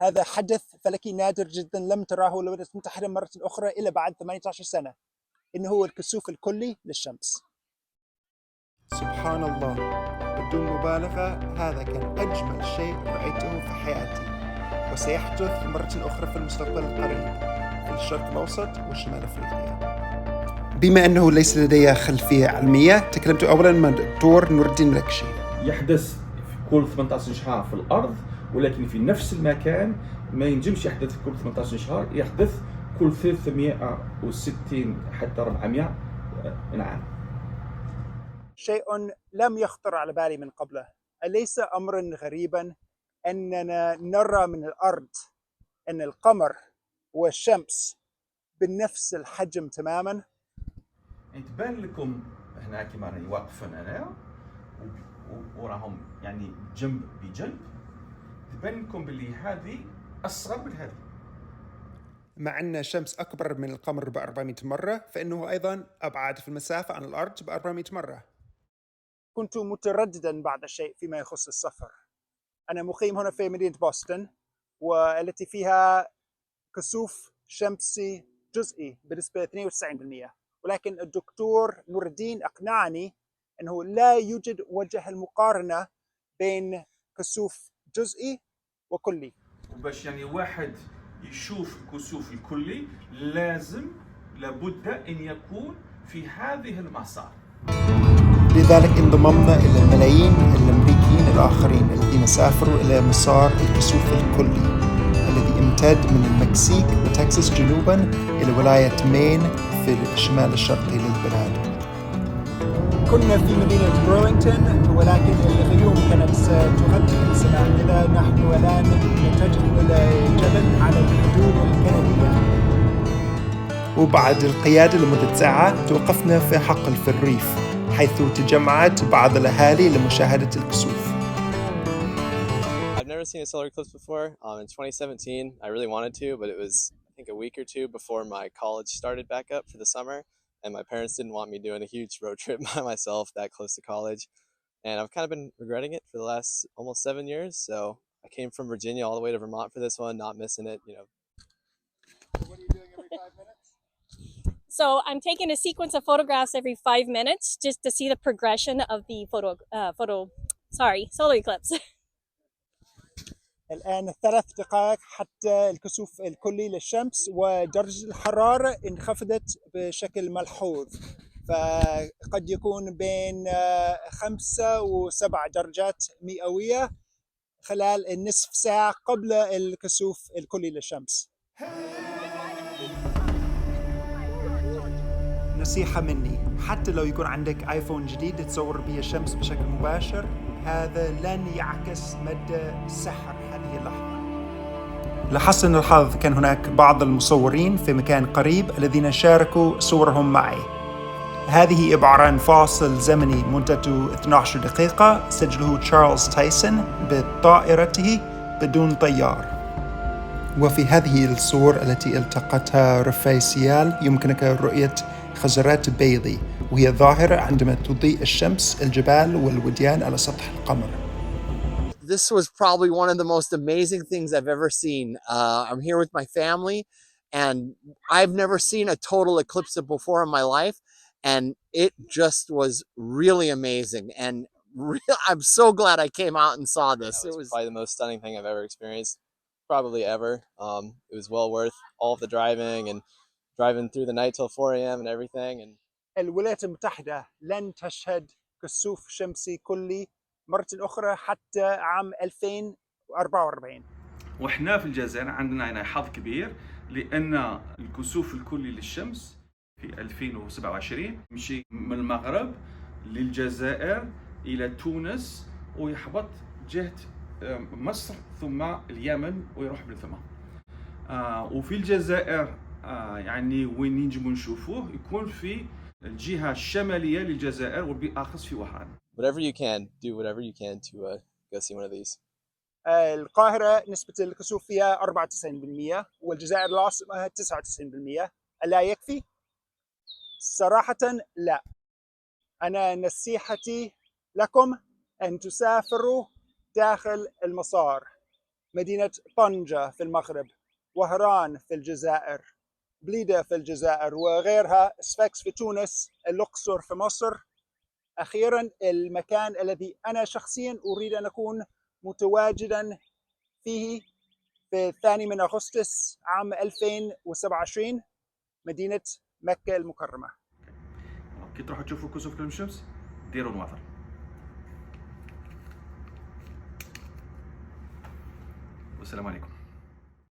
هذا حدث فلكي نادر جدا لم تراه الولايات المتحدة مرة أخرى إلا بعد 18 سنة، إنه هو الكسوف الكلي للشمس. سبحان الله، بدون مبالغة هذا كان أجمل شيء رأيته في حياتي، وسيحدث مرة أخرى في المستقبل القريب في الشرق الأوسط وشمال أفريقيا. بما أنه ليس لدي خلفية علمية، تكلمت أولا مع الدكتور نور الدين ملكشي. يحدث في كل 18 شهر في الأرض، ولكن في نفس المكان ما ينجمش يحدث كل 18 شهر، يحدث كل 360 حتى 400 عام. شيء لم يخطر على بالي من قبله. أليس أمرا غريبا أننا نرى من الأرض أن القمر والشمس بنفس الحجم تماما؟ يعني تبان لكم هنا كما راني واقفين أنا وراهم يعني جنب بجنب، تبان لكم باللي هذه أصغر من هذه. مع أن الشمس أكبر من القمر ب 400 مرة، فإنه أيضا أبعد في المسافة عن الأرض ب 400 مرة. كنت مترددا بعض الشيء فيما يخص السفر. أنا مقيم هنا في مدينة بوسطن، والتي فيها كسوف شمسي جزئي بنسبة 92%، ولكن الدكتور نور الدين أقنعني أنه لا يوجد وجه المقارنة بين كسوف جزئي وكلي. وباش يعني واحد يشوف الكسوف الكلي لابد أن يكون في هذه المسار. لذلك انضممنا إلى الملايين الأمريكيين الآخرين الذين سافروا إلى مسار الكسوف الكلي الذي امتد من المكسيك وتكساس جنوباً إلى ولاية مين في الشمال الشرقي للبلاد. كنا في مدينة برولينغتون، ولكن الغيوم كانت تغطي السماء، لذا نحن الآن نتجه إلى جبل على الحدود الكندية. وبعد القيادة لمدة ساعة توقفنا في حقل في الريف، حيث تجمعت بعض الأهالي لمشاهدة الكسوف. I've never seen a solar eclipse before. In 2017, I really wanted to, but it was, I think, a week or two before my college started back up for the summer, and my parents didn't want me doing a huge road trip by myself that close to college, and I've kind of been regretting it for the last almost 7 years. So I came from Virginia all the way to Vermont for this one, not missing it, you know. What are you doing every 5 minutes? So I'm taking a sequence of photographs every 5 minutes just to see the progression of the solar eclipse. الآن 3 دقائق حتى الكسوف الكلي للشمس، ودرجة الحرارة انخفضت بشكل ملحوظ، فقد يكون بين 5 و7 درجات مئوية خلال النصف ساعة قبل الكسوف الكلي للشمس. نصيحة مني، حتى لو يكون عندك آيفون جديد تصور به الشمس بشكل مباشر، هذا لن يعكس مدى سحر هذه اللحظة. لحسن الحظ كان هناك بعض المصورين في مكان قريب الذين شاركوا صورهم معي. هذه عبارة عن فاصل زمني مدته 12 دقيقة سجله تشارلز تايسون بطائرته بدون طيار. وفي هذه الصور التي التقطها رفاي سيال يمكنك رؤية خزرات بيضي، وهي ظاهرة عندما تضيء الشمس الجبال والوديان على سطح القمر. This was probably one of the most amazing things I've ever seen. I'm here with my family, and I've never seen a total eclipse before in my life, and it just was really amazing. And I'm so glad I came out and saw this. It was probably the most stunning thing I've ever experienced, probably ever. It was well worth all of the driving and driving through the night till 4 a.m. and everything. And الولايات المتحدة لن تشهد كسوف شمسي كلي مرة أخرى حتى عام 2044. وإحنا في الجزائر عندنا هنا حظ كبير، لأن الكسوف الكلي للشمس في 2027 يمشي من المغرب للجزائر إلى تونس ويحبط جهة مصر ثم اليمن ويروح من ثم. وفي الجزائر يعني وين نجموا نشوفوه يكون في الجهة الشمالية للجزائر وبالأخص في وهران. whatever you can, do whatever you can to go see one of these. القاهرة نسبة الكسوف فيها 94%، والجزائر العاصمة 99%. ألا يكفي؟ صراحة لا. أنا نصيحتي لكم أن تسافروا داخل المسار. مدينة طنجة في المغرب، وهران في الجزائر، بليدة في الجزائر وغيرها، سفاكس في تونس، الأقصر في مصر. أخيرا المكان الذي أنا شخصيا أريد أن أكون متواجدا فيه في 2 أغسطس عام 2027 مدينة مكة المكرمة. كي تروحوا تشوفوا كسوف كلب الشمس ديروا الوتر. والسلام عليكم.